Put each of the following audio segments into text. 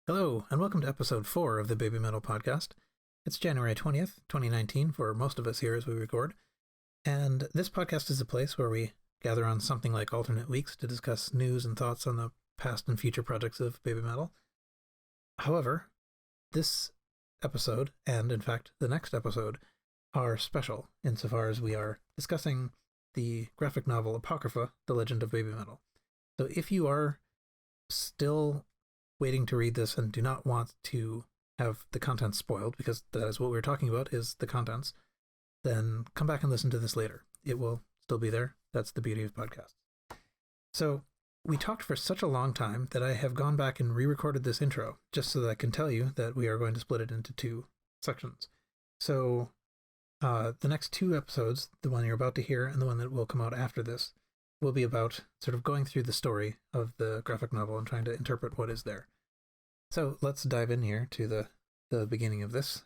Hello, and welcome to episode 4 of the Baby Metal podcast. It's January 20th, 2019, for most of us here as we record. And this podcast is a place where we gather on something like alternate weeks to discuss news and thoughts on the past and future projects of Baby Metal. However, this episode, and in fact the next episode, are special insofar as we are discussing the graphic novel Apocrypha, The Legend of BABYMETAL. So if you are still waiting to read this and do not want to have the contents spoiled, because that is what we're talking about, is the contents, then come back and listen to this later. It will still be there. That's the beauty of podcasts. So we talked for such a long time that I have gone back and re-recorded this intro just so that I can tell you that we are going to split it into two sections. So the next two episodes, the one you're about to hear and the one that will come out after this, will be about sort of going through the story of the graphic novel and trying to interpret what is there. So let's dive in here to the beginning of this.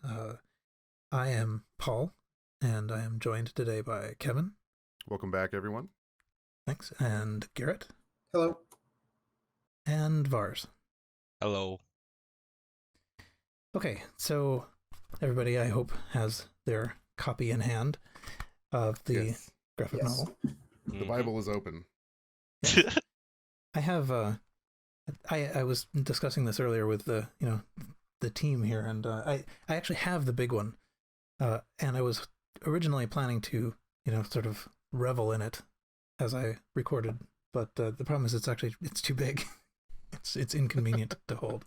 I am Paul, and I am joined today by Kevin. Welcome back, everyone. Thanks. And Garrett. Hello. And Vars. Hello. Okay, so everybody, I hope, has their copy in hand of the graphic novel. The Bible is open. I have I was discussing this earlier with the team here, and I actually have the big one, and I was originally planning to sort of revel in it as I recorded, but the problem is it's too big. It's inconvenient to hold.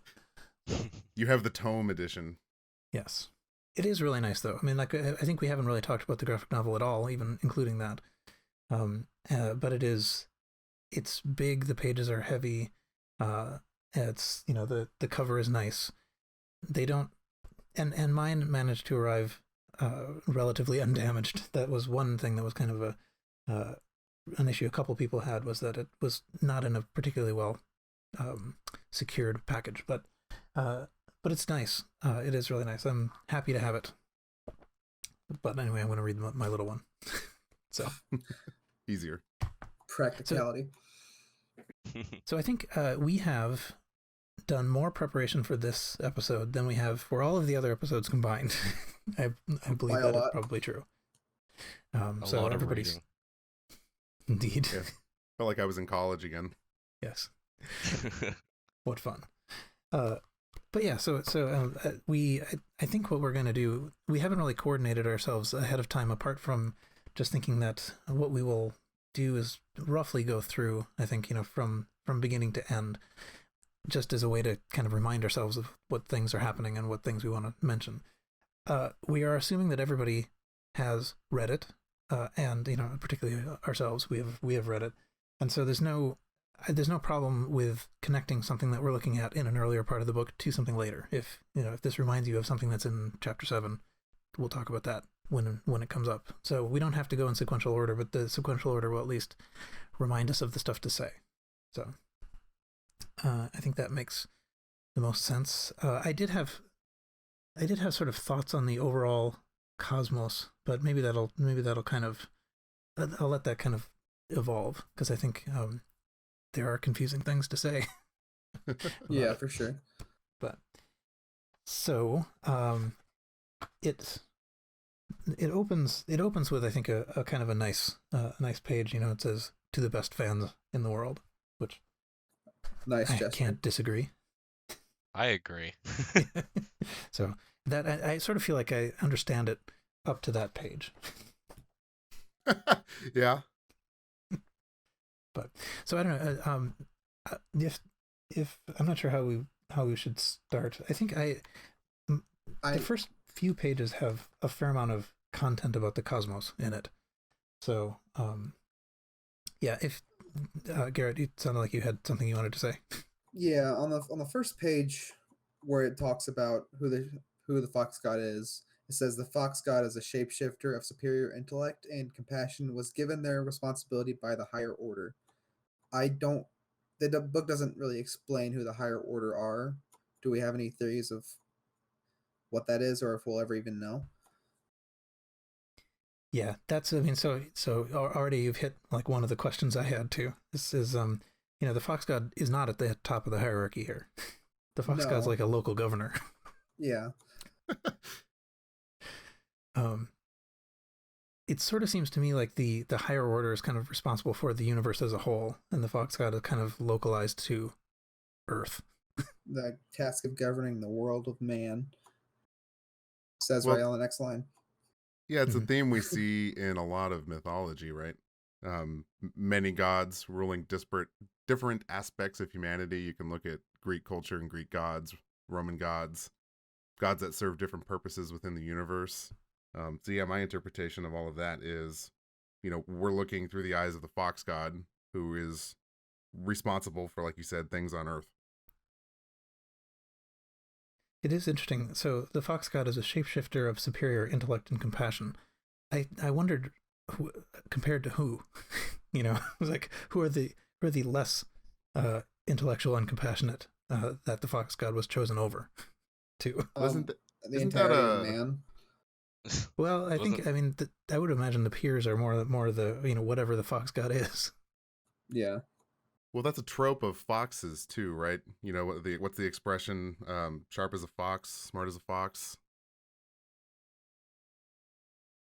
You have the tome edition. Yes, it is really nice though. I mean, like I think we haven't really talked about the graphic novel at all, even including that. But it's big. The pages are heavy. It's the cover is nice. They don't, and mine managed to arrive relatively undamaged. That was one thing that was kind of an issue a couple people had, was that it was not in a particularly well secured package. But it's nice. It is really nice. I'm happy to have it. But anyway, I'm going to read my little one. So easier practicality. So I think we have done more preparation for this episode than we have for all of the other episodes combined. I believe that is probably true. So lot of everybody's reading. Indeed. Yeah. Felt like I was in college again. Yes. What fun. But yeah, so I think what we're going to do, we haven't really coordinated ourselves ahead of time, apart from just thinking that what we will do is roughly go through, I think, from beginning to end, just as a way to kind of remind ourselves of what things are happening and what things we want to mention. We are assuming that everybody has read it, and particularly ourselves, we have read it, and so there's no problem with connecting something that we're looking at in an earlier part of the book to something later. If this reminds you of something that's in chapter 7, we'll talk about that when it comes up. So we don't have to go in sequential order, but the sequential order will at least remind us of the stuff to say. So I think that makes the most sense. I did have sort of thoughts on the overall cosmos, but maybe that'll kind of, I'll let that kind of evolve, because I think there are confusing things to say. Yeah, for sure. But so it opens with, I think, a kind of a nice page. It says, "To the best fans in the world," which Nice I gesture. can't disagree. I agree. So that I sort of feel like I understand it up to that page. Yeah. But so I don't know. If I'm not sure how we should start. I think the first few pages have a fair amount of content about the cosmos in it. So yeah. If Garrett, it sounded like you had something you wanted to say. Yeah, on the first page where it talks about who the fox god is, it says the fox god is a shapeshifter of superior intellect and compassion, was given their responsibility by the higher order. The book doesn't really explain who the higher order are. Do we have any theories of what that is, or if we'll ever even know? Yeah, that's, I mean, so already you've hit like one of the questions I had too. This is, the fox god is not at the top of the hierarchy here. The fox god's No. like a local governor. Yeah. It sort of seems to me like the higher order is kind of responsible for the universe as a whole, and the fox god is kind of localized to Earth. The task of governing the world of man. Says Well, right on the next line. Yeah, it's a Mhm. theme we see in a lot of mythology, right? Many gods ruling different aspects of humanity. You can look at Greek culture and Greek gods, Roman gods, gods that serve different purposes within the universe. So yeah, my interpretation of all of that is, we're looking through the eyes of the fox god, who is responsible for, like you said, things on Earth. It is interesting. So the fox god is a shapeshifter of superior intellect and compassion. I wondered, compared to who? It was like who are the less intellectual and compassionate that the fox god was chosen over to? Isn't The isn't that entirety of a man. Well, I Wasn't- think I would imagine the peers are more the whatever the fox god is. Yeah. well, that's a trope of foxes too, right? What's the expression? Sharp as a fox, smart as a fox.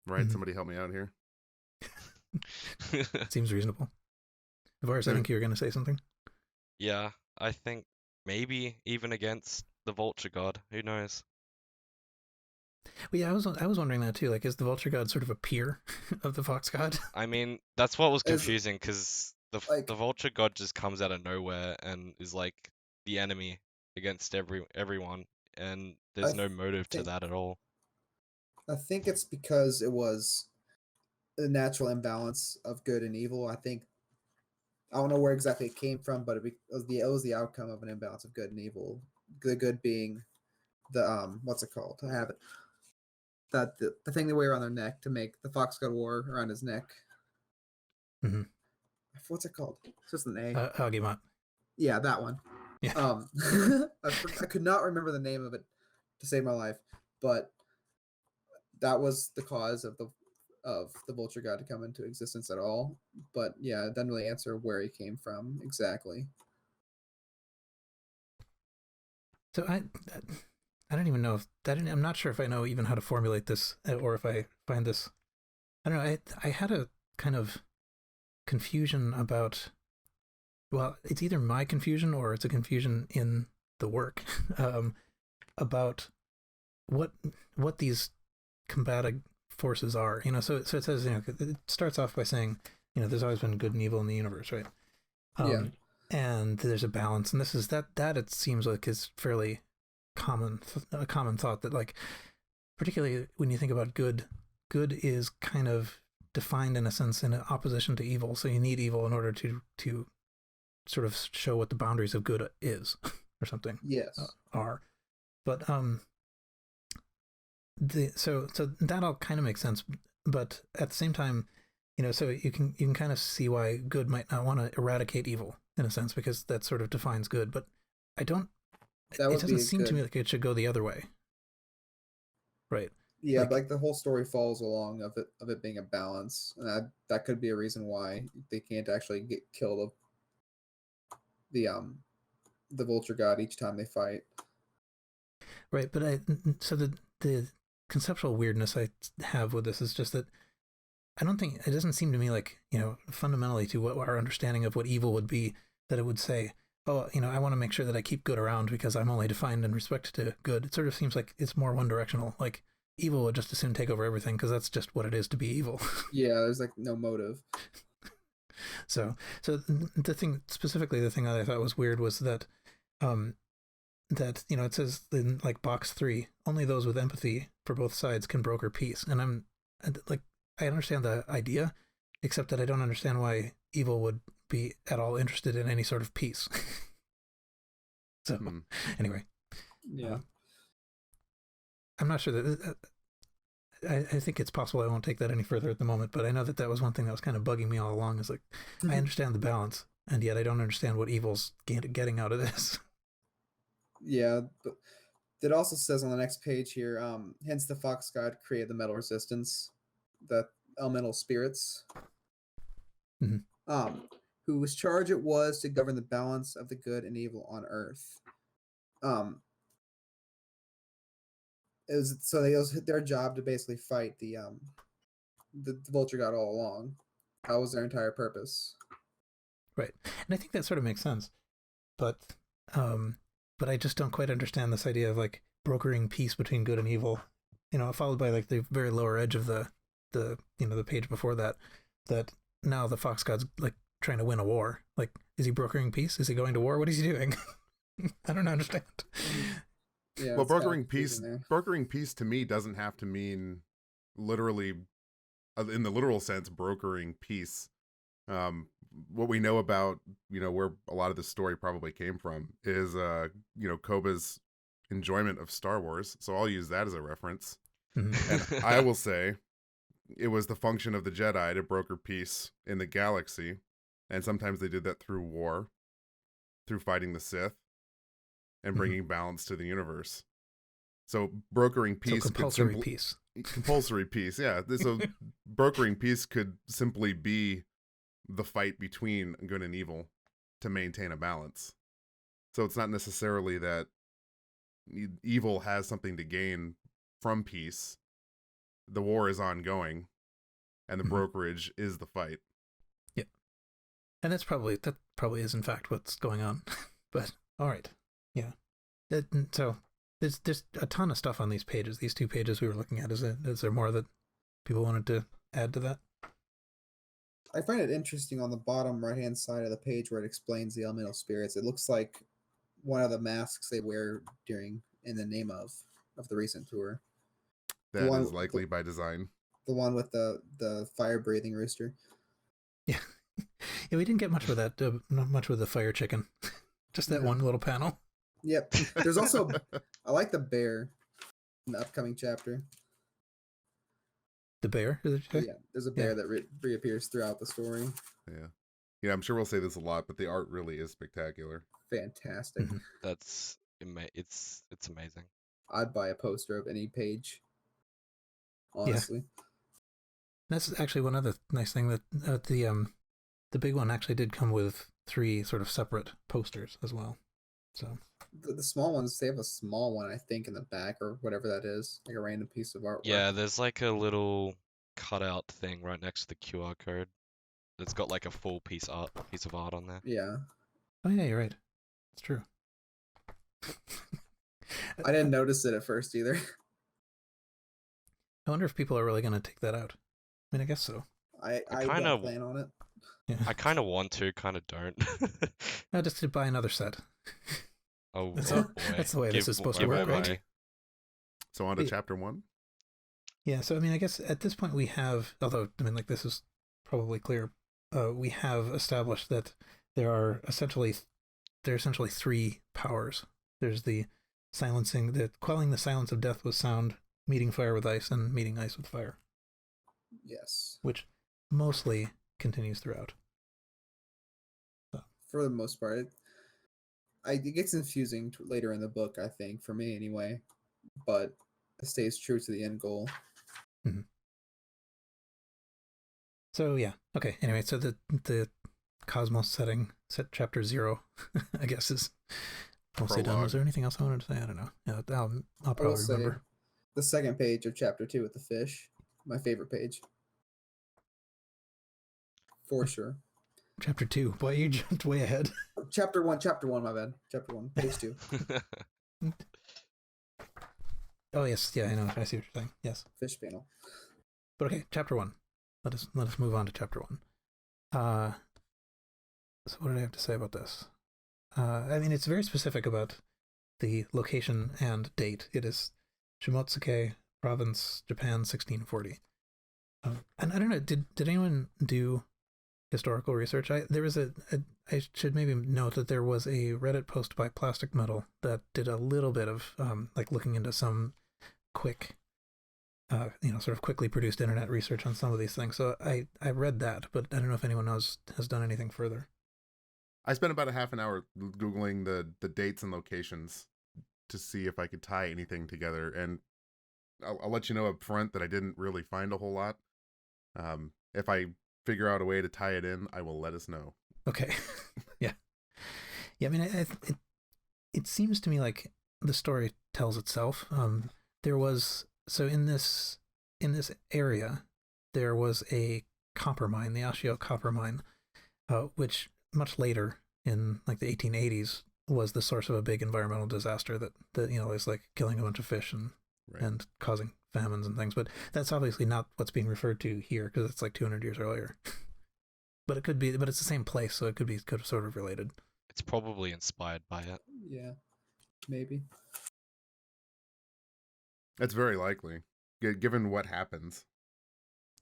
Right? Mhm. Somebody help me out here. Seems reasonable. Varus, I think you were going to say something. Yeah, I think maybe even against the vulture god. Who knows? Well, yeah, I was wondering that too. Like, is the vulture god sort of a peer of the fox god? I mean, that's what was Is- confusing because like- the vulture god just comes out of nowhere and is like the enemy against everyone, and there's I no motive to think- that at all. I think it's because it was the natural imbalance of good and evil. I don't know where exactly it came from, but it was the outcome of an imbalance of good and evil. The good being the what's it called? I have it. That the thing they wear around their neck to make the fox god wore around his neck. Mhm. What's it called? It's just an A. Agimat. Yeah, that one. Yeah. I could not remember the name of it to save my life, but that was the cause of the vulture god to come into existence at all. But yeah, it doesn't really answer where he came from exactly. So I don't even know if I'm not sure if I know even how to formulate this or if I find this. I don't know. I had a kind of confusion about. Well, it's either my confusion or it's a confusion in the work about what these combating forces are. So it says it starts off by saying there's always been good and evil in the universe, right? Yeah. And there's a balance, and this is that it seems like is fairly a common thought that, like, particularly when you think about good is kind of defined in a sense in opposition to evil. So you need evil in order to sort of show what the boundaries of good is or something Yes. are. But so that all kind of makes sense, but at the same time, so you can kind of see why good might not want to eradicate evil in a sense, because that sort of defines good. But it doesn't seem to me like it should go the other way, right? Yeah, like- but like the whole story falls along of it being a balance, and that could be a reason why they can't actually kill the vulture god each time they fight. Right, but so the conceptual weirdness I have with this is just that I don't think it doesn't seem to me like fundamentally to what our understanding of what evil would be, that it would say, oh, I want to make sure that I keep good around because I'm only defined in respect to good. It sort of seems like it's more one directional. Like evil would just as soon take over everything because that's just what it is to be evil. Yeah, there's like no motive. So the thing that I thought was weird was that that it says in like box 3, only those with empathy for both sides can broker peace. And I understand the idea, except that I don't understand why evil would be at all interested in any sort of peace. So anyway, Yeah. I'm not sure that I think it's possible I won't take that any further at the moment, but I know that was one thing that was kind of bugging me all along, is like, I understand the balance, and yet I don't understand what evil's getting out of this. Yeah, but it also says on the next page here, hence the fox god created the metal resistance, the elemental spirits, Mhm. Whose charge it was to govern the balance of the good and evil on Earth. It was their job to basically fight the Vulture God all along. That was their entire purpose. Right. And I think that sort of makes sense. But I just don't quite understand this idea of like brokering peace between good and evil. Followed by like the very lower edge of the the page before that now the Fox God's like trying to win a war. Like, is he brokering peace? Is he going to war? What is he doing? I don't understand. Yeah. Well, brokering peace to me doesn't have to mean literally, in the literal sense, brokering peace. What we know about, where a lot of this story probably came from is, Koba's enjoyment of Star Wars. So I'll use that as a reference. Mm-hmm. And I will say it was the function of the Jedi to broker peace in the galaxy. And sometimes they did that through war, through fighting the Sith, and bringing balance to the universe. So brokering peace, compulsory peace. Compulsory peace, yeah. So brokering peace could simply be the fight between good and evil to maintain a balance. So it's not necessarily that evil has something to gain from peace. The war is ongoing, and the brokerage is the fight. Yeah, and that probably is in fact what's going on. But all right, yeah. So there's a ton of stuff on these pages. These 2 pages we were looking at. Is there more that people wanted to add to that? I find it interesting on the bottom right-hand side of the page where it explains the elemental spirits. It looks like one of the masks they wear in the name of the recent tour. That is likely by design. The one with the fire-breathing rooster. Yeah. Yeah, we didn't get much with that. Not much with the fire chicken. Just that one little panel. Yep. There's also, I like the bear in the upcoming chapter. The bear? Yeah, there's a bear that reappears throughout the story. Yeah, I'm sure we'll say this a lot, but the art really is spectacular. Fantastic. Mm-hmm. It's amazing. I'd buy a poster of any page. Honestly. Yeah. That's actually one other nice thing that the big one actually did come with 3 sort of separate posters as well. So the small ones, they have a small one, I think, in the back or whatever that is, like a random piece of artwork. Yeah, there's like a little cutout thing right next to the QR code that's got like a full piece of art on there. Yeah. Oh yeah, you're right. It's true. I didn't notice it at first either. I wonder if people are really going to take that out. I mean, I guess so. I don't plan on it. Yeah. I kind of want to, kind of don't. No, just to buy another set. Oh, That's boy. that's the way this is supposed to work, right? So on to chapter 1. Yeah, so I mean, I guess at this point we have, although I mean, like this is probably clear, we have established that there are essentially 3 powers. There's the quelling the silence of death with sound, meeting fire with ice, and meeting ice with fire. Yes. Which mostly continues throughout. So. For the most part. It gets confusing later in the book, I think, for me anyway. But it stays true to the end goal. Mm-hmm. So yeah, okay. Anyway, so the Cosmos setting, set chapter 0, I guess is mostly done. Was there anything else I wanted to say? I don't know. Yeah, I'll probably remember. The second page of chapter 2 with the fish, my favorite page, for sure. Chapter 2. Boy, you jumped way ahead. Chapter 1, my bad. Chapter 1, page 2. Oh yes, yeah, I know. I see what you're saying. Yes. Fish panel. But okay, chapter 1. Let us move on to chapter 1. So what did I have to say about this? I mean, it's very specific about the location and date. It is Shimotsuke Province, Japan, 1640. And I don't know, did anyone do historical research? I should maybe note that there was a Reddit post by Plastic Metal that did a little bit of like looking into some quick, sort of quickly produced internet research on some of these things. So I read that, but I don't know if anyone else has done anything further. I spent about a half an hour Googling the dates and locations to see if I could tie anything together, and I'll let you know up front that I didn't really find a whole lot. If I figure out a way to tie it in, I will let us know. Okay. Yeah. I mean, it seems to me like the story tells itself. There was in this area there was a copper mine, the Ashio copper mine, which much later in like the 1880s was the source of a big environmental disaster that is like killing a bunch of fish and causing famines and things. But that's obviously not what's being referred to here because it's like 200 years earlier. But it could be, but it's the same place, so it could have sort of related. It's probably inspired by it. Yeah, maybe. It's very likely, given what happens.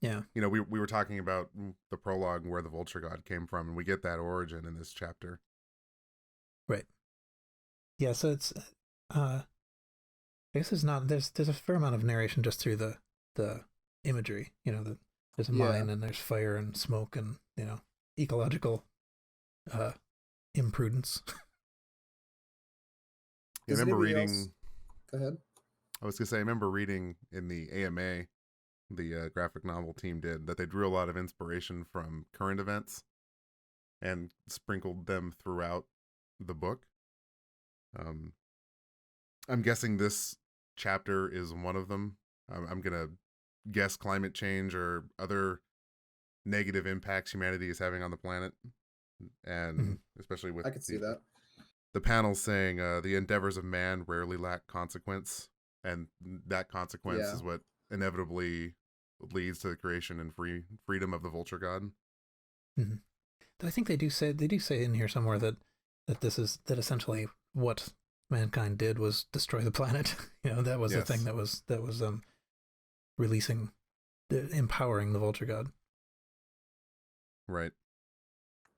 Yeah. We were talking about the prologue where the vulture god came from, and we get that origin in this chapter. Right. Yeah, so it's I guess it's not there's a fair amount of narration just through the imagery, there's a mine and there's fire and smoke and, ecological imprudence. I remember reading Go ahead. I was gonna say I remember reading in the AMA, the graphic novel team did, that they drew a lot of inspiration from current events and sprinkled them throughout the book. I'm guessing this chapter is one of them. I'm gonna guess climate change or other negative impacts humanity is having on the planet, and especially with I could see that. The panel saying the endeavors of man rarely lack consequence, and that consequence is what inevitably leads to the creation and freedom of the vulture god. Mm-hmm. I think they do say in here somewhere that essentially what mankind did was destroy the planet. That was the thing that was empowering the vulture god. Right.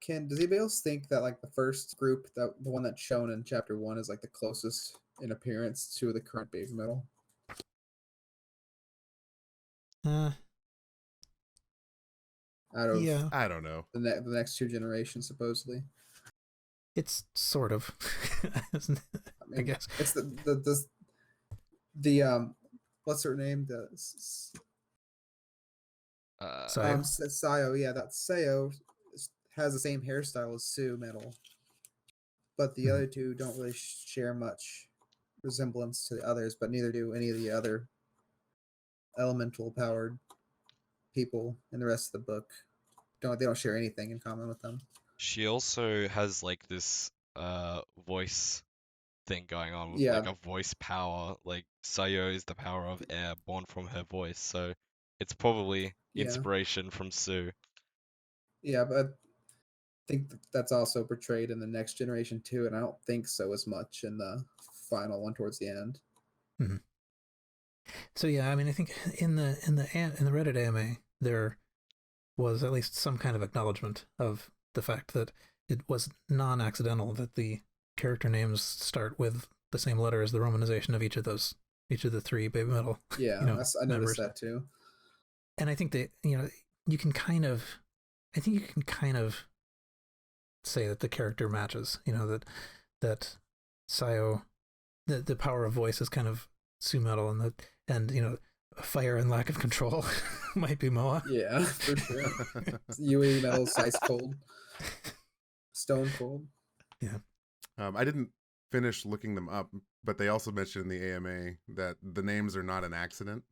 Does anybody else think that like the first group, the one that's shown in chapter 1, is like the closest in appearance to the current baby metal? I don't know. The next 2 generations, supposedly. It's sort of. I guess it's the what's her name? Sayo. Yeah, that Sayo has the same hairstyle as Sue Metal, but the other two don't really share much resemblance to the others. But neither do any of the other elemental powered people in the rest of the book. They don't share anything in common with them. She also has like this voice thing going on with like a voice power. Like Sayo is the power of air born from her voice, so it's probably inspiration from Sue. Yeah, but I think that's also portrayed in the next generation too, and I don't think so as much in the final one towards the end. Mm-hmm. So yeah, I mean, I think in the Reddit AMA there was at least some kind of acknowledgement of the fact that it was non-accidental that the character names start with the same letter as the romanization of each of the 3 baby metal. Yeah, I noticed that too. And I think that you can kind of say that the character matches. That Sayo, the power of voice is kind of Sue Metal, and fire and lack of control might be Moa. Yeah, for sure. Yui Metal's ice cold, stone cold. Yeah. I didn't finish looking them up, but they also mentioned in the AMA that the names are not an accident.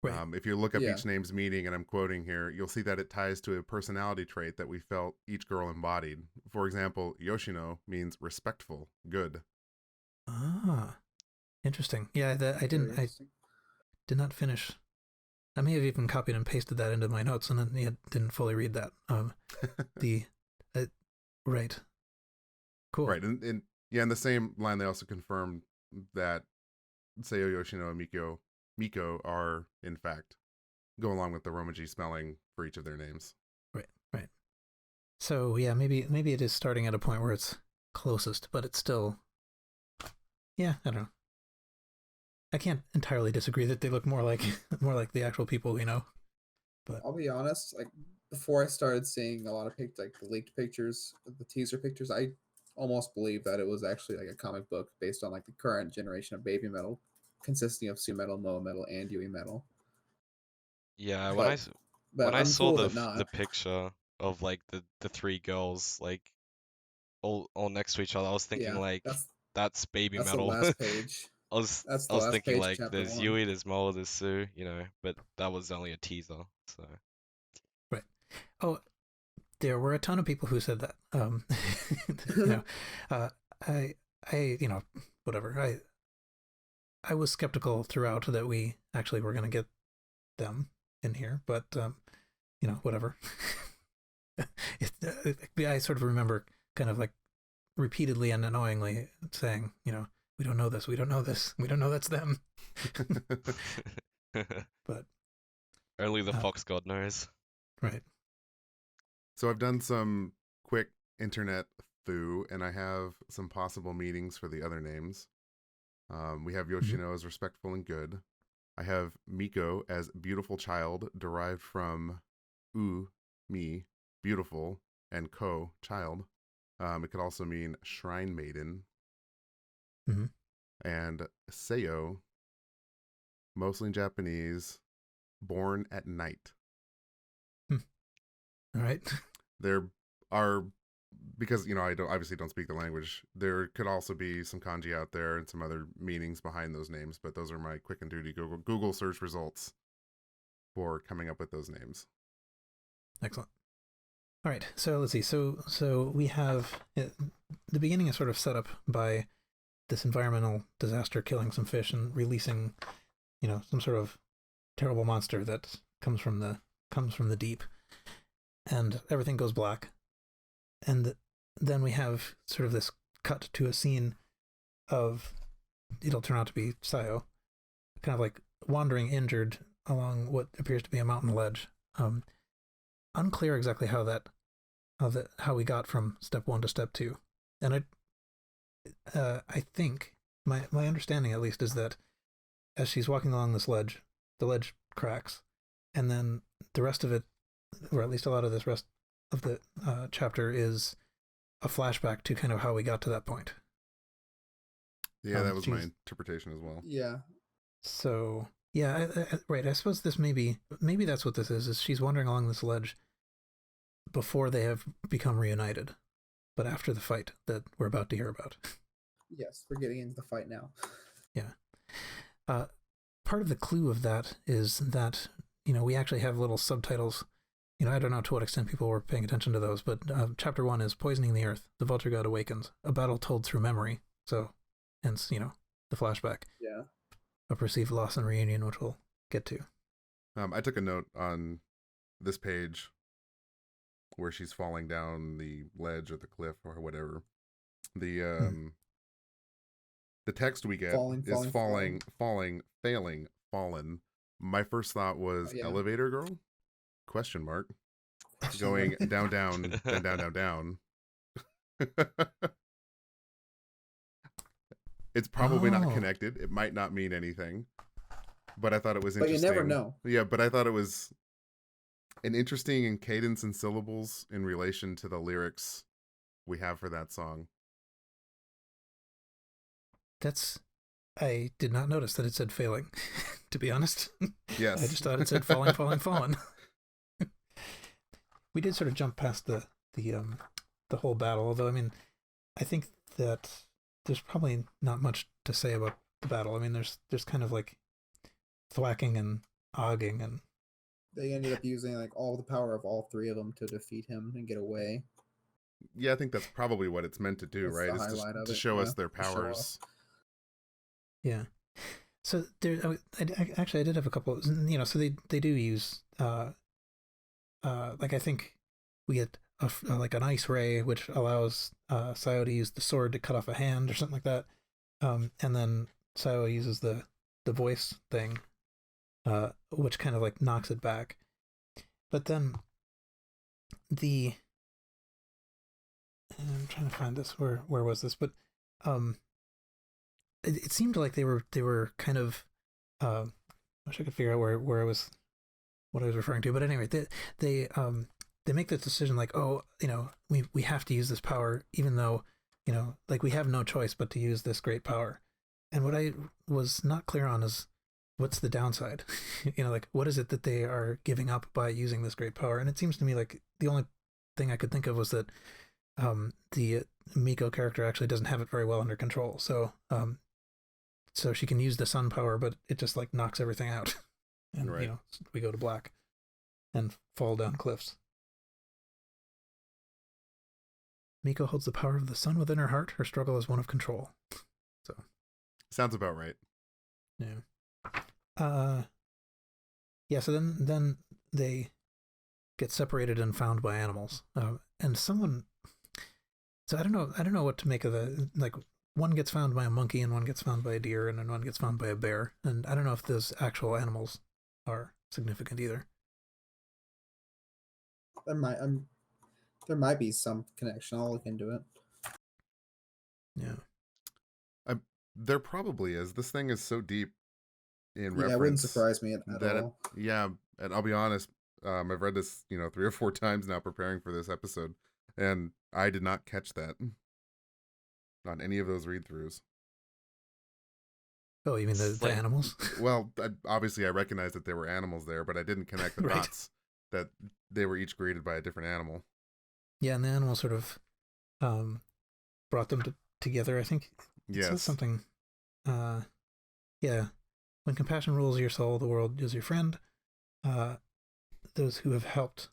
Right. If you look up each name's meaning, and I'm quoting here, you'll see that it ties to a personality trait that we felt each girl embodied. For example, Yoshino means respectful, good. Ah, interesting. Yeah, I did not finish. I may have even copied and pasted that into my notes, and then didn't fully read that. Right. Cool. Right, and in the same line, they also confirmed that Sayo, Yoshino, and Miko are, in fact, go along with the Romaji spelling for each of their names. Right. So, yeah, maybe it is starting at a point where it's closest, but it's still... Yeah, I don't know. I can't entirely disagree that they look more like the actual people we know. But I'll be honest, like, before I started seeing a lot of the leaked pictures, the teaser pictures, I almost believed that it was actually like a comic book based on like the current generation of baby metal, consisting of Sue Metal, Moa Metal, and Yui Metal. Yeah, when I saw the picture of like the 3 girls like all next to each other, I was thinking that's baby That's the metal. last page. I was That's I the was last thinking page, like chapter there's 1. Yui, there's Mo, there's Sue, but that was only a teaser. So Right. Oh, there were a ton of people who said that. Uh, I, whatever. I was skeptical throughout that we actually were going to get them in here, but whatever. I sort of remember kind of like repeatedly and annoyingly saying, we don't know this, we don't know this, we don't know that's them. But only the fox god knows. Right. So I've done some quick internet foo, and I have some possible meanings for the other names. We have Yoshino as respectful and good. I have Miko as beautiful child, derived from me, beautiful, and ko, child. It could also mean shrine maiden. Mm-hmm. And Seiyo, mostly in Japanese, born at night. All right. There are, because I obviously don't speak the language, there could also be some kanji out there and some other meanings behind those names, but those are my quick and dirty Google search results for coming up with those names. Excellent. All right, so let's see. So we have the beginning is sort of set up by this environmental disaster killing some fish and releasing, some sort of terrible monster that comes from the deep, and everything goes black. And then we have sort of this cut to a scene of, it'll turn out to be Sayo, kind of like wandering injured along what appears to be a mountain ledge. Unclear exactly how we got from step 1 to step 2. And I think my understanding at least is that as she's walking along this ledge, the ledge cracks, and then the rest of it, or at least a lot of this rest of the chapter, is a flashback to kind of how we got to that point. Yeah, that was my interpretation as well. Yeah. So yeah, right. I suppose this maybe that's what this is she's wandering along this ledge before they have become reunited, but after the fight that we're about to hear about. Yes, we're getting into the fight now. Yeah. Part of the clue of that is that, we actually have little subtitles. I don't know to what extent people were paying attention to those, but chapter 1 is Poisoning the Earth. The Vulture God Awakens. A battle told through memory. So, hence, the flashback. Yeah. A perceived loss and reunion, which we'll get to. I took a note on this page where she's falling down the ledge or the cliff or whatever. The text we get is falling, failing, fallen. My first thought was elevator girl? Question mark. Going down, down, then down, down, down. It's probably not connected. It might not mean anything. But I thought it was interesting. But you never know. Yeah, but I thought it was an interesting in cadence and syllables in relation to the lyrics we have for that song. I did not notice that it said failing, to be honest. Yes. I just thought it said falling, falling, fallen. We did sort of jump past the whole battle, although, I think that there's probably not much to say about the battle. There's kind of like thwacking and ogging, and they ended up using like all the power of all three of them to defeat him and get away. Yeah, I think that's probably what it's meant to do, right? Is to show us their powers. Yeah. So there, I did have a couple. So they do use like I think we get like an ice ray, which allows Sayo to use the sword to cut off a hand or something like that, and then Sayo uses the voice thing, which kind of like knocks it back. But then I'm trying to find this. Where was this? But it seemed like they were kind of I wish I could figure out what I was referring to. But anyway, they make this decision like, we have to use this power, even though like we have no choice but to use this great power. And what I was not clear on is what's the downside. Like what is it that they are giving up by using this great power? And it seems to me like the only thing I could think of was that the Miko character actually doesn't have it very well under control. So so she can use the sun power, but it just like knocks everything out, and Right. we go to black and fall down cliffs. Miko holds the power of the sun within her heart. Her struggle is one of control. So sounds about right. Yeah. Yeah. So then they get separated and found by animals. And someone. So I don't know what to make of the, like, one gets found by a monkey and one gets found by a deer and then one gets found by a bear, and I don't know if those actual animals are significant either. There might be some connection. I'll look into it. Yeah. There probably is. This thing is so deep in reference. Yeah, it wouldn't surprise me at all. Yeah, and I'll be honest, I've read this, 3 or 4 times now preparing for this episode, and I did not catch that on any of those read-throughs. Oh, you mean the animals? Well, obviously I recognized that there were animals there, but I didn't connect the Right. dots that they were each created by a different animal. Yeah, and the animals sort of brought them together, I think. It Yes. says something. Yeah. When compassion rules your soul, the world is your friend. Those who have helped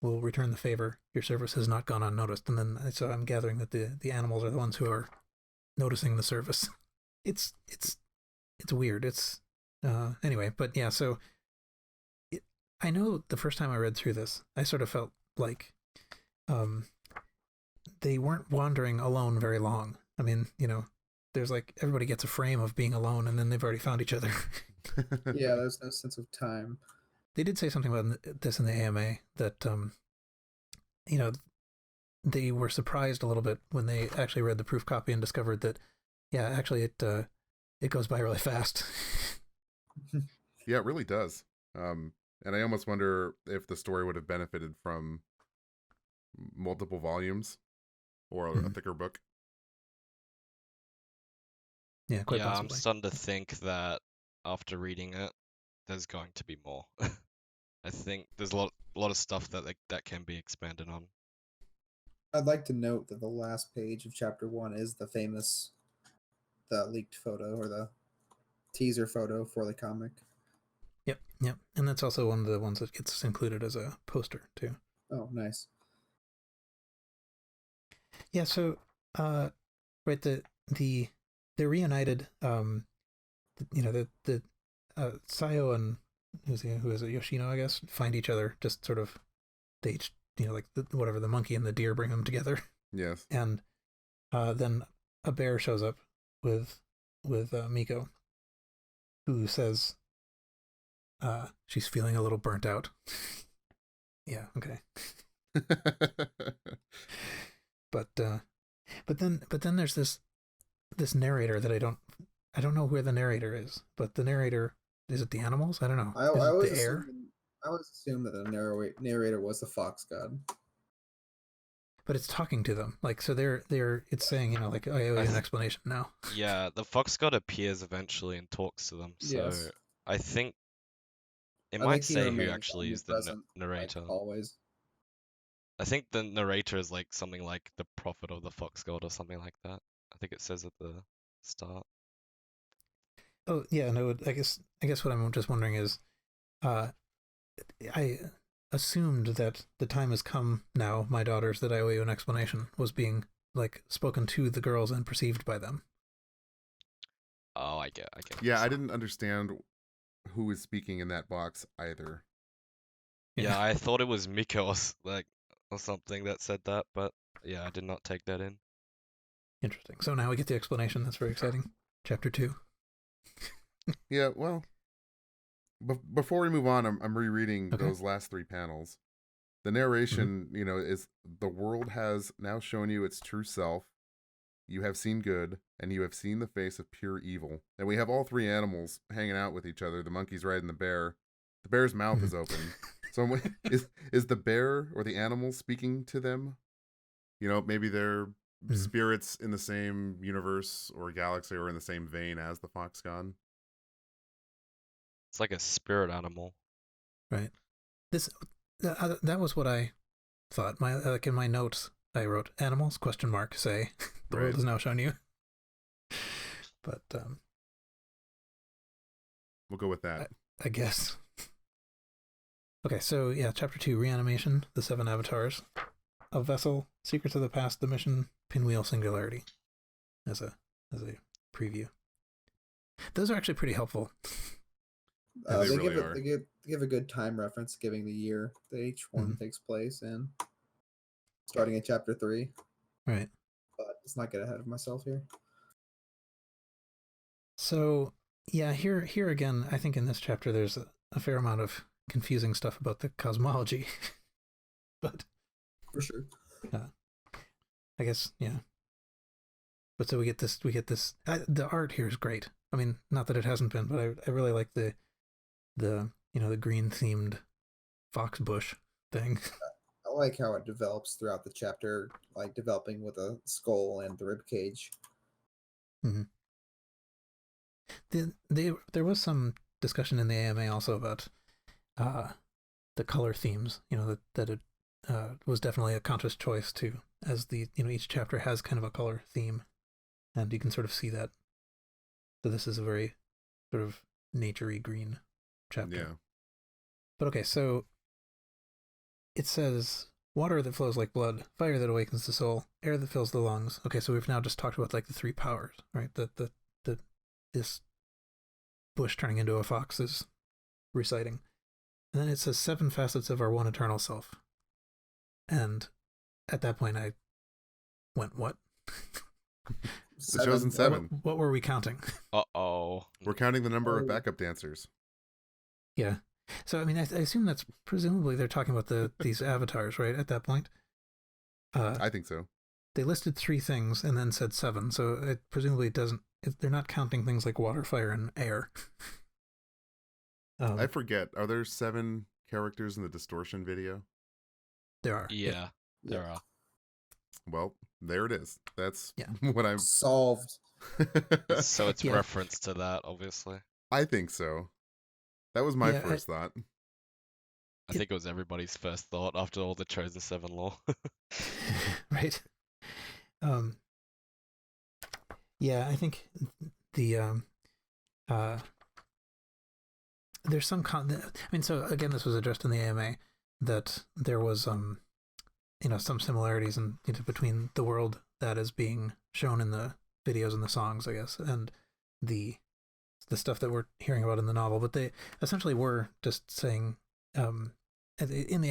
will return the favor. Your service has not gone unnoticed. And then, so I'm gathering that the animals are the ones who are noticing the service. It's weird. It's anyway, but yeah. So I know the first time I read through this, I sort of felt like they weren't wandering alone very long. I mean, there's like everybody gets a frame of being alone, and then they've already found each other. Yeah, there's no sense of time. They did say something about this in the AMA that they were surprised a little bit when they actually read the proof copy and discovered that, yeah, actually it goes by really fast. Yeah, it really does. And I almost wonder if the story would have benefited from multiple volumes or a thicker book. Yeah, quite possibly. I'm starting to think that after reading it, there's going to be more. I think there's a lot of stuff that can be expanded on. I'd like to note that the last page of chapter 1 is the leaked photo or the teaser photo for the comic. Yep. And that's also one of the ones that gets included as a poster too. Oh, nice. Yeah, so right, they're reunited. The Sayo and who is it, Yoshino, I guess, find each other. Just sort of, they each, like the monkey and the deer bring them together. Yes. And then a bear shows up with Miko, who says she's feeling a little burnt out. Yeah, okay. But then there's this narrator that I don't know where the narrator is, but the narrator, is it the animals? I don't know. I always assume that the narrator was the fox god. But it's talking to them, like, so it's saying, like, I owe you an explanation now. Yeah, the fox god appears eventually and talks to them. So yes. I think it might say who actually is the narrator. Like always. I think the narrator is like something like the prophet of the fox god or something like that. I think it says at the start. Oh yeah, no. I guess what I'm just wondering is, I assumed that the time has come now, my daughters, that I owe you an explanation, was being like spoken to the girls and perceived by them. Oh, I get. Yeah, I didn't understand who was speaking in that box either. Yeah, I thought it was Miko or something that said that, but yeah, I did not take that in. Interesting. So now we get the explanation. That's very exciting. Chapter 2. Yeah, well, before we move on, I'm rereading those last 3 panels. The narration, is the world has now shown you its true self. You have seen good, and you have seen the face of pure evil. And we have all 3 animals hanging out with each other. The monkey's riding the bear. The bear's mouth is open. So is the bear or the animal speaking to them? Maybe they're spirits in the same universe or galaxy or in the same vein as the fox god. It's like a spirit animal. Right. That was what I thought. In my notes, I wrote animals, say, the world has now shown you. But we'll go with that. I guess. Okay, so yeah, chapter 2, reanimation, the 7 avatars, a vessel, secrets of the past, the mission, pinwheel singularity, as a preview. Those are actually pretty helpful. They give a good time reference, giving the year that each one takes place in, starting at chapter 3. Right. But let's not get ahead of myself here. So yeah, here again, I think in this chapter there's a fair amount of confusing stuff about the cosmology, but for sure, I guess, yeah. But so we get this. The art here is great. I mean, not that it hasn't been, but I really like the the green themed fox bush thing. I like how it develops throughout the chapter, like developing with a skull and the rib cage. Mm-hmm. There was some discussion in the AMA also about the color themes. That it was definitely a conscious choice too, as each chapter has kind of a color theme, and you can sort of see that. So this is a very sort of nature-y green chapter. Yeah. But okay, so it says water that flows like blood, fire that awakens the soul, air that fills the lungs. Okay, so we've now just talked about like the 3 powers, right? This bush turning into a fox is reciting. And then it says 7 facets of our one eternal self. And at that point I went, what? The chosen 7. What were we counting? Uh-oh. We're counting the number of backup dancers. Yeah. So, I mean, I assume that's presumably they're talking about these avatars, right, at that point? I think so. They listed 3 things and then said 7, so it presumably they're not counting things like water, fire, and air. I forget. Are there 7 characters in the distortion video? There are. Yeah, there are. Well, there it is. That's what I'm... Solved. So it's reference to that, obviously. I think so. That was my first thought. I think it was everybody's first thought after all the Chosen 7 lore. Right. Yeah, I think the there's some I mean, so again, this was addressed in the AMA that there was some similarities between the world that is being shown in the videos and the songs, I guess, and the stuff that we're hearing about in the novel. But they essentially were just saying in the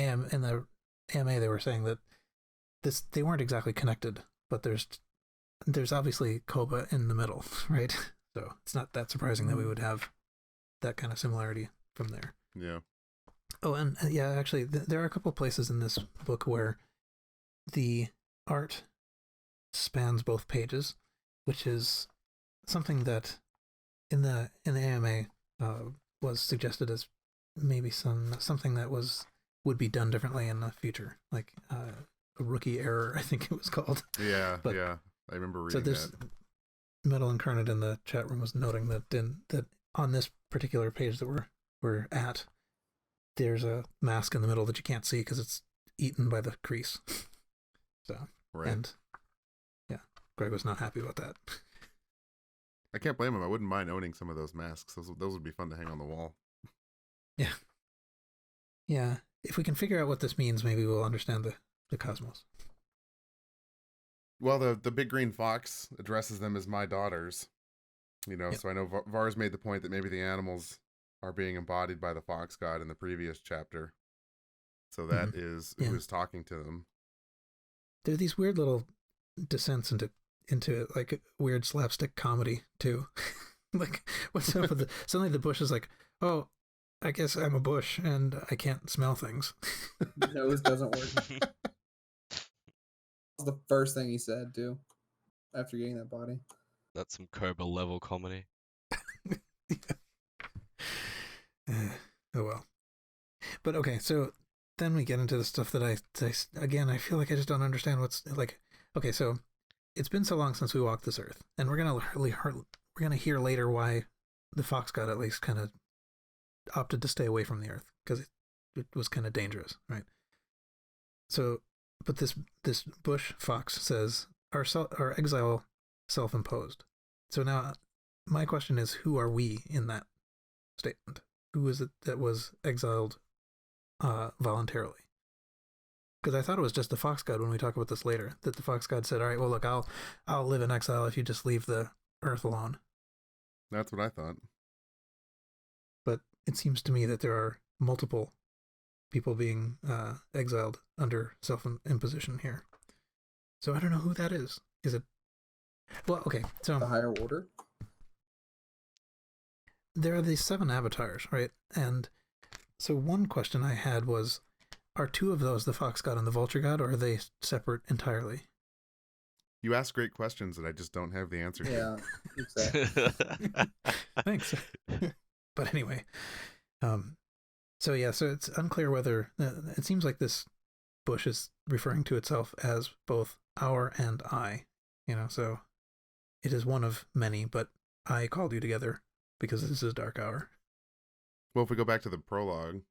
AMA they were saying that they weren't exactly connected, but there's obviously Koba in the middle, right? So it's not that surprising that we would have that kind of similarity from there. Yeah. Oh, and actually, there are a couple places in this book where the art spans both pages, which is something that in the AMA was suggested as maybe something that would be done differently in the future, like a rookie error, I think it was called. Yeah, I remember reading that. Metal Incarnate in the chat room was noting that on this particular page that we're at, there's a mask in the middle that you can't see because it's eaten by the crease. So, right. And yeah, Greg was not happy about that. I can't blame him. I wouldn't mind owning some of those masks. Those would be fun to hang on the wall. Yeah. Yeah. If we can figure out what this means, maybe we'll understand the cosmos. Well, the big green fox addresses them as my daughters. So I know Vars made the point that maybe the animals are being embodied by the fox god in the previous chapter. So that is who's talking to them. There are these weird little descents into like weird slapstick comedy too. Like, what's up with suddenly the bush is like, oh, I guess I'm a bush and I can't smell things. Nose doesn't work. That's the first thing he said too, after getting that body. That's some Cobra level comedy. Oh well. But okay, so then we get into the stuff that I feel like I just don't understand what's like. Okay, so it's been so long since we walked this earth, and we're gonna hear later why the fox god at least kind of opted to stay away from the earth because it was kind of dangerous, right? So but this bush fox says our exile self-imposed. So now my question is, who are we in that statement? Who is it that was exiled voluntarily? Because I thought it was just the fox god when we talk about this later, that the fox god said, all right, well, look, I'll live in exile if you just leave the earth alone. That's what I thought. But it seems to me that there are multiple people being exiled under self-imposition here. So I don't know who that is. Is it... Well, okay, so... The higher order? There are these 7 avatars, right? And so one question I had was, are 2 of those the fox god and the vulture god, or are they separate entirely? You ask great questions that I just don't have the answer to. Yeah, exactly. Thanks. But anyway, so it's unclear whether it seems like this bush is referring to itself as both our and I, so it is one of many, but I called you together because this is dark hour. Well, if we go back to the prologue,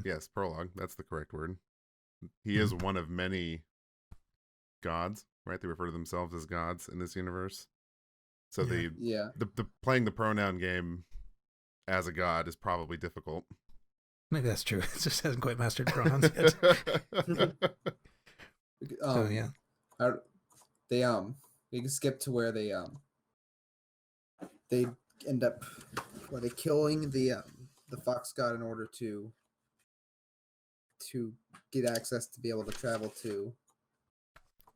yes, prologue, that's the correct word. He is one of many gods, right? They refer to themselves as gods in this universe. So the playing the pronoun game as a god is probably difficult. Maybe that's true. It just hasn't quite mastered pronouns yet. So yeah, we can skip to where they end up killing the fox god in order to get access to be able to travel to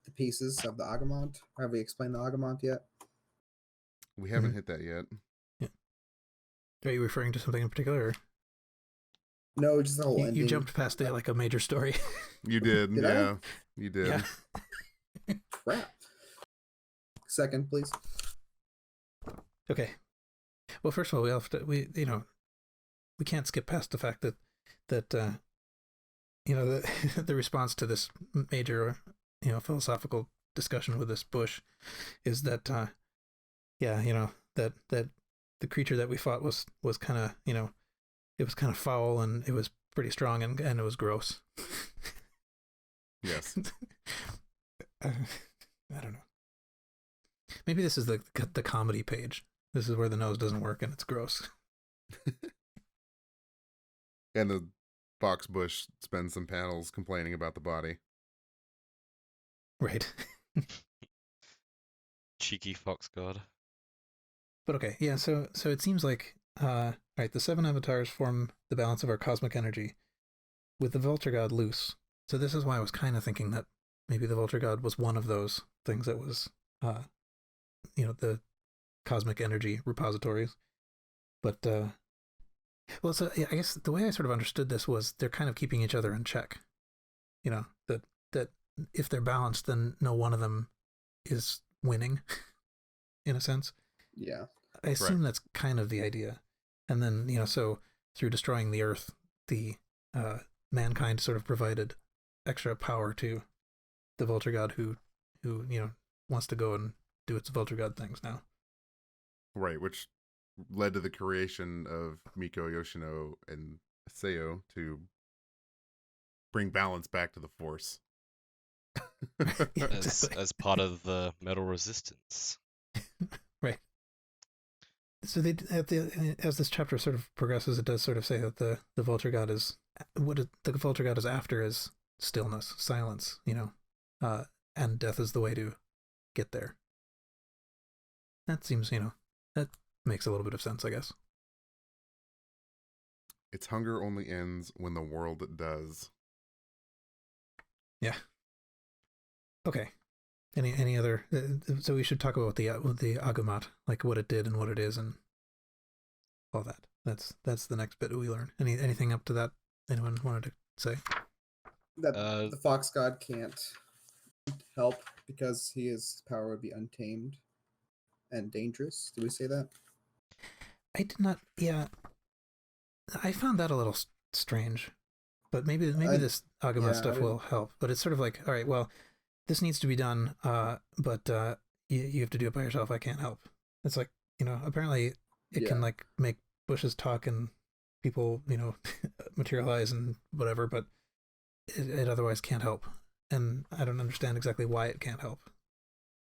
the pieces of the Agamant. Have we explained the Agamant yet? We haven't hit that yet. Yeah. Are you referring to something in particular? Or? No, just the whole ending. You jumped past it like a major story. You did. Did yeah. I? You did. Yeah. Crap. Second, please. Okay. Well, first of all, we can't skip past the fact that the response to this major philosophical discussion with this bush is that that the creature that we fought was kind of it was kind of foul, and it was pretty strong, and it was gross. Yes. I don't know. Maybe this is the comedy page. This is where the nose doesn't work and it's gross. And the fox bush spends some panels complaining about the body. Right. Cheeky fox god. But okay, yeah, so it seems like right, the 7 avatars form the balance of our cosmic energy, with the vulture god loose. So this is why I was kind of thinking that maybe the vulture god was one of those things that was the cosmic energy repositories. But well, so yeah, I guess the way I sort of understood this was they're kind of keeping each other in check. That if they're balanced, then no one of them is winning, in a sense. Yeah. I assume that's kind of the idea. And then, so through destroying the Earth, the mankind sort of provided extra power to the vulture god who wants to go and do its vulture god things now. Right, which led to the creation of Miko, Yoshino, and Seo to bring balance back to the Force. Yeah, exactly. as part of the metal resistance. Right. So as this chapter sort of progresses, it does sort of say that the vulture god is the vulture god is after is stillness, silence, and death is the way to get there. That seems, that makes a little bit of sense, I guess. Its hunger only ends when the world does. Yeah. Okay. Any other? So we should talk about the Agamot, like what it did and what it is, and all that. That's the next bit we learn. Anything up to that? Anyone wanted to say? That the fox god can't help because his power would be untamed and dangerous. Did we say that? I did not. Yeah, I found that a little strange, but maybe this Agamot stuff will help. But it's sort of like, all right, well, this needs to be done, but you have to do it by yourself. I can't help. It's like, apparently it can like make bushes talk and people, materialize and whatever, but it otherwise can't help. and I don't understand exactly why it can't help.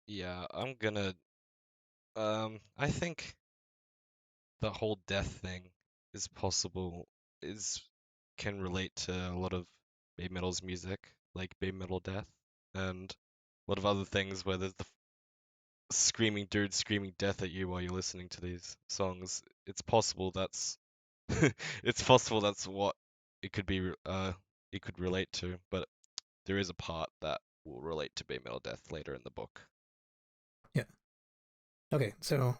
Yeah, I'm gonna. I think the whole death thing is possible. Is can relate to a lot of Baby Metal's music, like Baby Metal Death, and a lot of other things where there's the screaming dude screaming death at you while you're listening to these songs. It's possible that's it's possible that's what it could be. It could relate to, but there is a part that will relate to Baby Metal Death later in the book. Yeah. Okay. So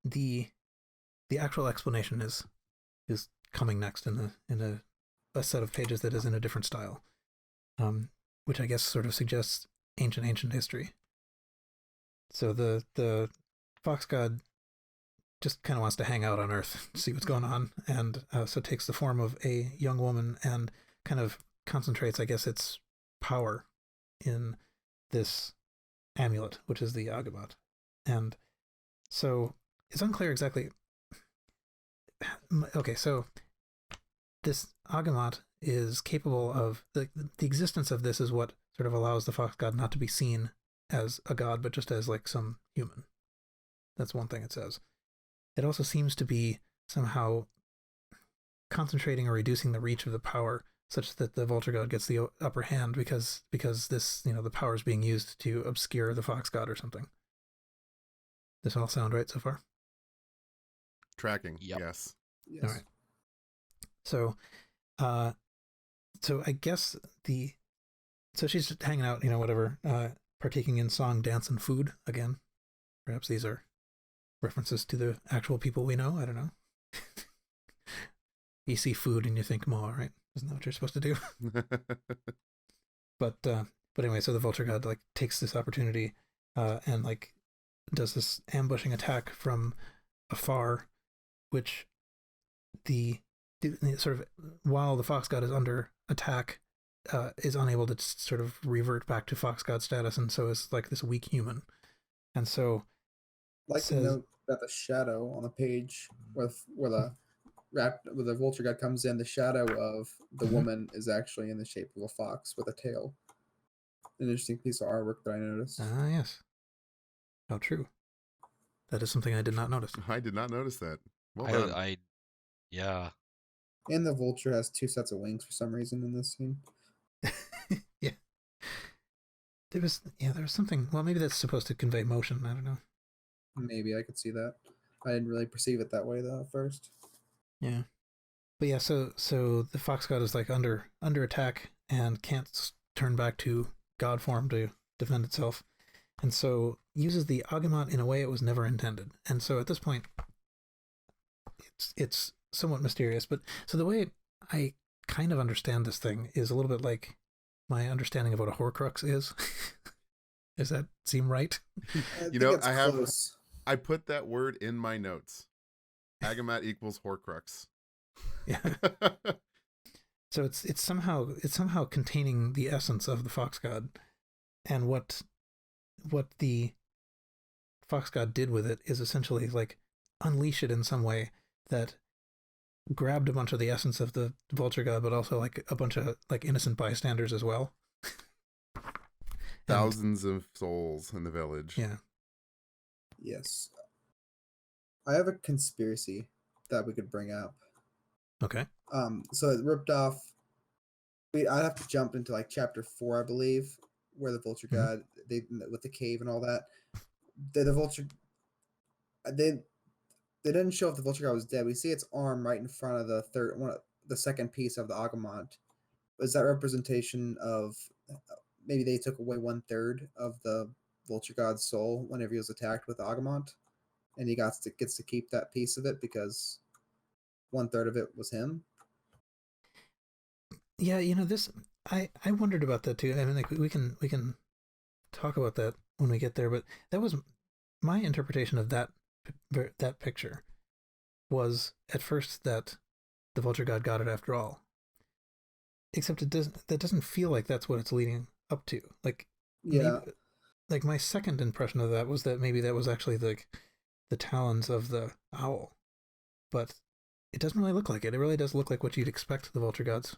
the actual explanation is coming next in a set of pages that is in a different style, which I guess sort of suggests ancient history. So the fox god just kind of wants to hang out on Earth, see what's going on, and so takes the form of a young woman and kind of concentrates, I guess, its power in this amulet, which is the Agamat. And so it's unclear exactly. Okay, so this Agamat is capable of the existence of this is what sort of allows the fox god not to be seen as a god, but just as like some human. That's one thing it says. It also seems to be somehow concentrating or reducing the reach of the power such that the vulture god gets the upper hand because this, the power is being used to obscure the fox god or something. This all sound right so far? Tracking. Yep. Yes. All right. So I guess so she's just hanging out, whatever, partaking in song, dance, and food again. Perhaps these are references to the actual people we know. I don't know. You see food and you think Maw, right? Isn't that what you're supposed to do? But anyway, so the vulture god like takes this opportunity and like does this ambushing attack from afar, which the sort of while the fox god is under attack, is unable to sort of revert back to fox god status, and so is like this weak human. And so to note that the shadow on the page where the vulture god comes in, the shadow of the woman is actually in the shape of a fox with a tail. An interesting piece of artwork that I noticed. Ah, yes. How true. That is something I did not notice. I did not notice that. Well done. Yeah. And the vulture has two sets of wings for some reason in this scene. Yeah. There was something. Well, maybe that's supposed to convey motion. I don't know. Maybe I could see that. I didn't really perceive it that way though at first. Yeah. But yeah, so the fox god is like under attack and can't turn back to god form to defend itself, and so uses the Agamat in a way it was never intended. And so at this point, it's somewhat mysterious. But so the way I kind of understand this thing is a little bit like my understanding of what a Horcrux is. Does that seem right? I put that word in my notes. Agamat equals Horcrux. Yeah. So it's somehow containing the essence of the fox god, and what the fox god did with it is essentially like unleash it in some way that grabbed a bunch of the essence of the vulture god, but also like a bunch of like innocent bystanders as well. Thousands of souls in the village. Yeah. Yes. I have a conspiracy that we could bring up. Okay. So it ripped off. I'd have to jump into like chapter 4, I believe, where the vulture god with the cave and all that. The vulture. They didn't show if the vulture god was dead. We see its arm right in front of the second piece of the Agamat. Is that representation of maybe they took away 1/3 of the vulture god's soul whenever he was attacked with the Agamat, and he gets to keep that piece of it because 1/3 of it was him? Yeah, this I wondered about that too. I mean, like we can talk about that when we get there, but that was my interpretation of that picture was at first that the vulture god got it after all. Except that doesn't feel like that's what it's leading up to. Like, yeah. Maybe, like my second impression of that was that maybe that was actually the talons of the owl, but it doesn't really look like it. It really does look like what you'd expect the vulture gods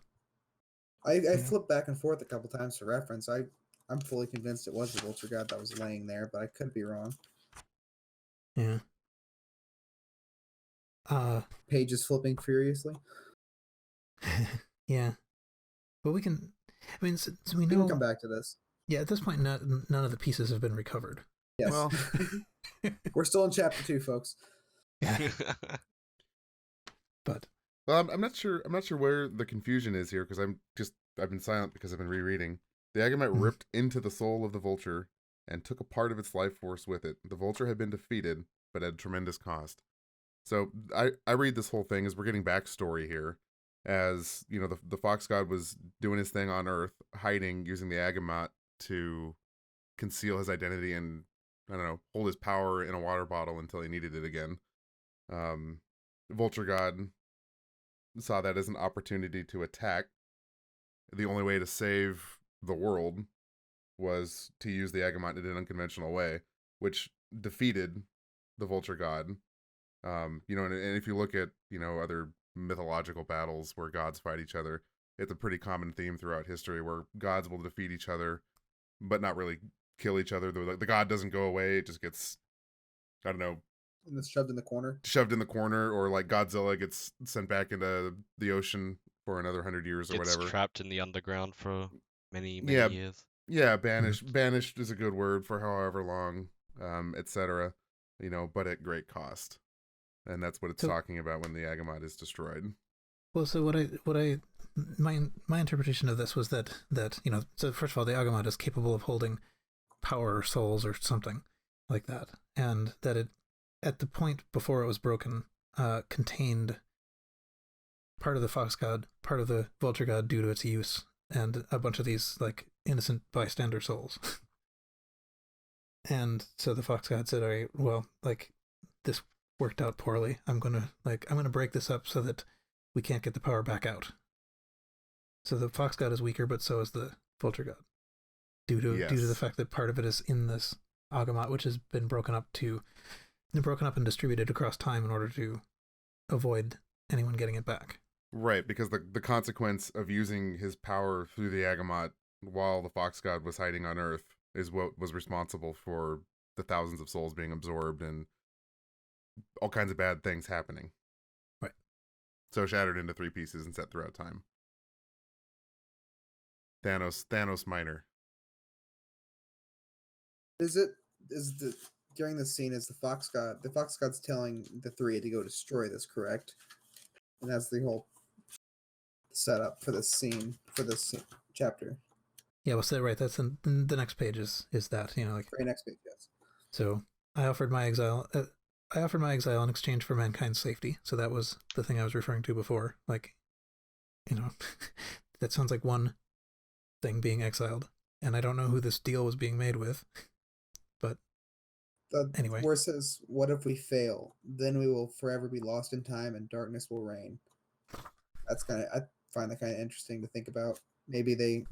I flipped back and forth a couple times for reference. I'm fully convinced it was the Vulture God that was laying there, but I could be wrong. Yeah. Pages flipping furiously. Yeah. But we can. I mean, so we know. We can come back to this. Yeah, at this point, none of the pieces have been recovered. Yes. Well, we're still in chapter 2, folks. Yeah. But well, I'm not sure. I'm not sure where the confusion is here because I've been silent because I've been rereading. The Agamite ripped into the soul of the Vulture and took a part of its life force with it. The Vulture had been defeated, but at tremendous cost. So I read this whole thing as we're getting backstory here, as you know the Fox God was doing his thing on Earth, hiding using the Agamot to conceal his identity and I don't know hold his power in a water bottle until he needed it again. Vulture God saw that as an opportunity to attack. The only way to save the world was to use the Agamot in an unconventional way, which defeated the Vulture God. And if you look at, other mythological battles where gods fight each other, it's a pretty common theme throughout history where gods will defeat each other, but not really kill each other. The god doesn't go away. It just gets, I don't know, and it's shoved in the corner. Or like Godzilla gets sent back into the ocean for another 100 years or whatever. Trapped in the underground for many years. Yeah, banished is a good word for however long, etc. But at great cost. And that's what it's talking about when the Agamot is destroyed. Well, so my interpretation of this was that so first of all, the Agamot is capable of holding power or souls or something like that, and that it, at the point before it was broken, contained part of the Fox God, part of the Vulture God due to its use, and a bunch of these like innocent bystander souls. And so the Fox God said, all right, well, like this worked out poorly. I'm gonna break this up so that we can't get the power back out. So the Fox God is weaker, but so is the Vulture God, due to the fact that part of it is in this Agamot, which has been broken up and distributed across time in order to avoid anyone getting it back. Right, because the consequence of using his power through the Agamot while the Fox God was hiding on Earth is what was responsible for the thousands of souls being absorbed and all kinds of bad things happening. Right. So shattered into 3 pieces and set throughout time. Thanos minor. During this scene is the Fox God's telling the 3 to go destroy this, correct? And that's the whole setup for this scene, chapter. Yeah, well, so right, that's in the next page is that, like right next page, yes. So I offered my exile in exchange for mankind's safety. So that was the thing I was referring to before. Like, that sounds like one thing being exiled, and I don't know who this deal was being made with. But anyway, where it says, "What if we fail? Then we will forever be lost in time, and darkness will reign." I find that kind of interesting to think about. Maybe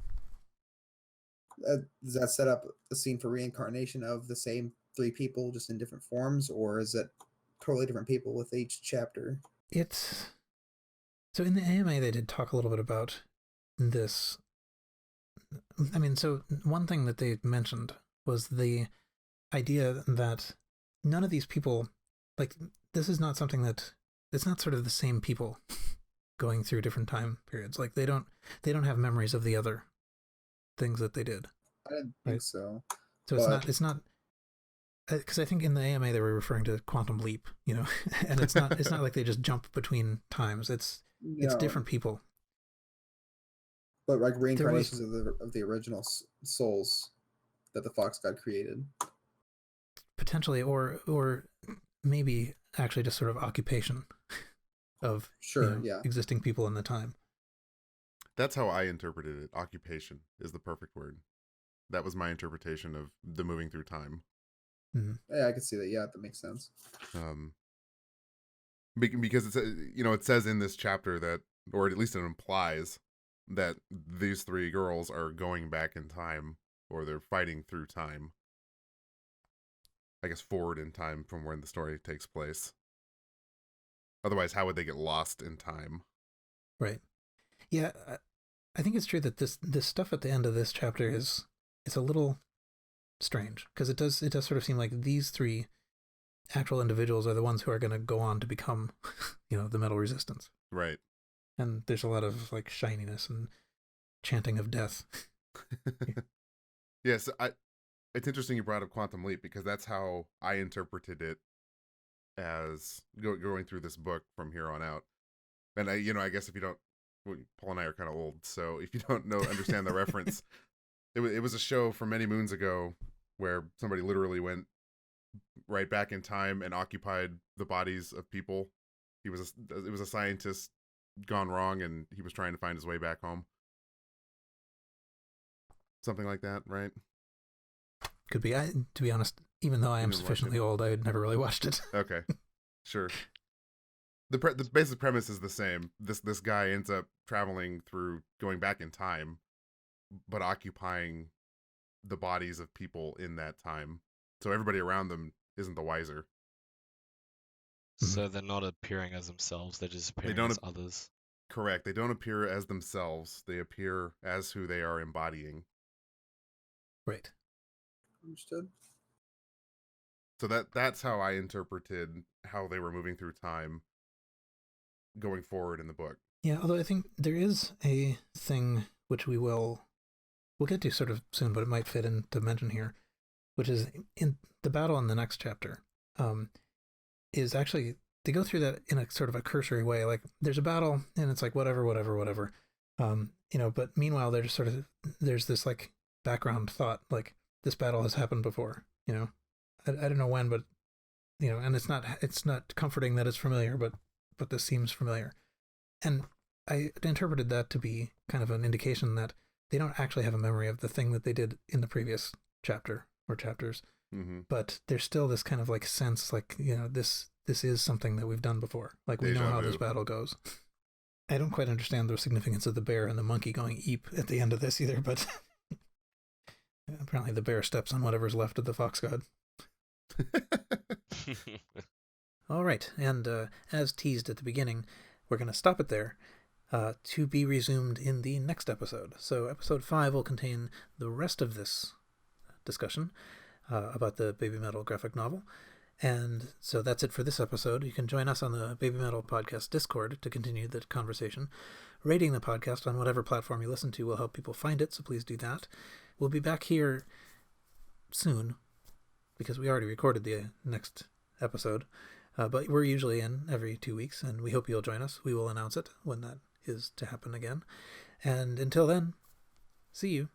does that set up a scene for reincarnation of the same 3 people, just in different forms, or is it totally different people with each chapter? So in the AMA they did talk a little bit about this. I mean, so one thing that they mentioned was the idea that none of these people, like, this is not something that it's not sort of the same people going through different time periods. Like they don't have memories of the other things that they did. I didn't think so. So it's not because I think in the AMA they were referring to quantum leap, and it's not like they just jump between times. It's different people. But like reincarnations of the original souls that the Fox God created. Potentially, or maybe actually just sort of occupation of existing people in the time. That's how I interpreted it. Occupation is the perfect word. That was my interpretation of the moving through time. Mm-hmm. Yeah, I can see that. Yeah, that makes sense. Because it's it says in this chapter that, or at least it implies that these 3 girls are going back in time, or they're fighting through time. I guess forward in time from when the story takes place. Otherwise, how would they get lost in time? Right. Yeah, I think it's true that this stuff at the end of this chapter it's a little strange, because it does sort of seem like these three actual individuals are the ones who are going to go on to become, the metal resistance. Right. And there's a lot of like shininess and chanting of death. Yes, it's interesting you brought up Quantum Leap, because that's how I interpreted it as going through this book from here on out. And I guess if you don't, Paul and I are kind of old, so if you don't understand the reference, it was a show from many moons ago where somebody literally went right back in time and occupied the bodies of people. It was a scientist gone wrong, and he was trying to find his way back home. Something like that, right? Could be. To be honest, even though I am sufficiently old, I had never really watched it. Okay, sure. The basic premise is the same. This guy ends up traveling through, going back in time, but occupying the bodies of people in that time. So everybody around them isn't the wiser. So they're not appearing as themselves, they're just appearing as others. Correct. They don't appear as themselves. They appear as who they are embodying. Right. Understood. So that's how I interpreted how they were moving through time going forward in the book. Yeah, although I think there is a thing which we'll get to sort of soon, but it might fit in to mention here, which is in the battle in the next chapter, is actually, they go through that in a sort of a cursory way. Like, there's a battle, and it's like, whatever. But meanwhile, they're just sort of, there's this like background thought, like, this battle has happened before, I don't know when, but, and it's not comforting that it's familiar, but this seems familiar. And I interpreted that to be kind of an indication that they don't actually have a memory of the thing that they did in the previous chapter or chapters. Mm-hmm. But there's still this kind of like sense, like, this is something that we've done before. Like, we know how this battle goes. I don't quite understand the significance of the bear and the monkey going eep at the end of this either, but apparently the bear steps on whatever's left of the fox god. All right, and as teased at the beginning, we're going to stop it there, to be resumed in the next episode. So episode 5 will contain the rest of this discussion about the Baby Metal graphic novel. And so that's it for this episode. You can join us on the Baby Metal Podcast Discord to continue the conversation. Rating the podcast on whatever platform you listen to will help people find it, so please do that. We'll be back here soon, because we already recorded the next episode. But we're usually in every 2 weeks, and we hope you'll join us. We will announce it when that is to happen again. And until then, see you.